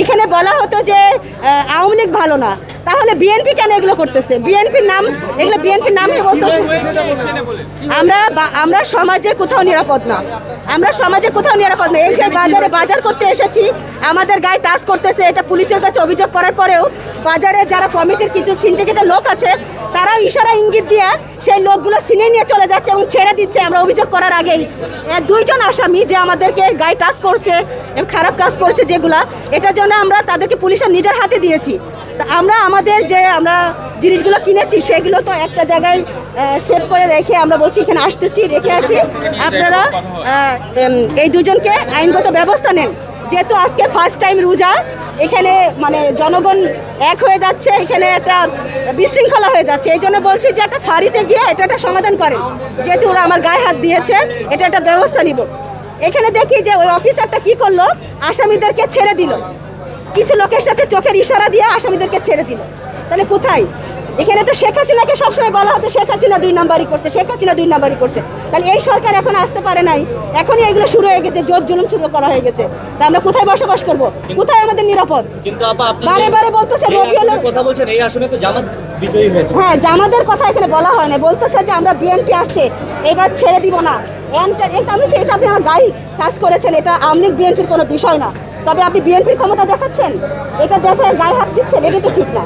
এখানে বলা হতো যে আওয়ামী লীগ ভালো না, তাহলে বিএনপি কেন এগুলো করতেছে? বিএনপির নাম, এগুলো বিএনপির নামে বলতেছে। আমরা সমাজে কোথাও নিরাপদ না, আমরা সমাজে কোথাও নিরাপদ না। এই যে বাজারে বাজার করতে এসেছি, আমাদের গায়ে টাচ করতেছে, এটা পুলিশের কাছে অভিযোগ করার পরেও বাজারে যারা কমিটির কিছু সিন্ডিকেটের লোক আছে, তারাও ইশারা ইঙ্গিত দিয়ে সেই লোকগুলো সিনে নিয়ে চলে যাচ্ছে এবং ছেড়ে দিচ্ছে আমরা অভিযোগ করার আগেই। দুইজন আসামি যে আমাদেরকে গায়ে টাচ করছে এবং খারাপ কাজ করছে যেগুলা, এটার জন্য আমরা তাদেরকে পুলিশের নিজের হাতে দিয়েছি। আমরা আমাদের যে আমরা জিনিসগুলো কিনেছি সেগুলো তো একটা জায়গায় সেভ করে রেখে আমরা বলছি এখানে আসতেছি, রেখে আসি। আপনারা এই দুজনকে আইনগত ব্যবস্থা নেন, যেহেতু আজকে ফার্স্ট টাইম রোজা, এখানে মানে জনগণ এক হয়ে যাচ্ছে, এখানে একটা বিশৃঙ্খলা হয়ে যাচ্ছে। এই জন্য বলছি যে একটা ফাঁড়িতে গিয়ে এটা একটা সমাধান করেন, যেহেতু ওরা আমার গায়ে হাত দিয়েছে, এটা একটা ব্যবস্থা নিব। এখানে দেখি যে ওই অফিসারটা কি করলো, আসামিদেরকে ছেড়ে দিল, কিছু লোকের সাথে চোখের ইশারা দিয়ে আসামিদেরকে ছেড়ে দিল। তাহলে কোথায়? এখানে তো শেখ হাসিনাকে সবসময় বলা হতো শেখ হাসিনা 2 নাম্বারই করছে, শেখ হাসিনা 2 নাম্বারই করছে। তাহলে এই সরকার এখন আসতে পারে নাই, এখনই এগুলো শুরু হয়ে গেছে, জোর জুলুম শুরু করা হয়ে গেছে। তা আমরা কোথায় বসবাস করব? কোথায় আমাদের নিরাপদ? কিন্তু আপা আপনি বারে বারে বলতেছে রবিউলের কথা বলছেন, এই আসনে তো জামাত বিজয়ী হয়েছে। হ্যাঁ, জামাতের কথা এখানে বলা হয় না, বলতেছে যে আমরা বিএনপি আসছে, এবার ছেড়ে দিব না। এটা আপনি আমার গায়ে টাচ করেছেন, এটা আওয়ামী লীগ বিএনপির কোনো বিষয় না। তবে আপনি বিএনপির ক্ষমতা দেখাচ্ছেন, এটা দেখে গায়ে হাত দিচ্ছেন, এটা তো ঠিক না।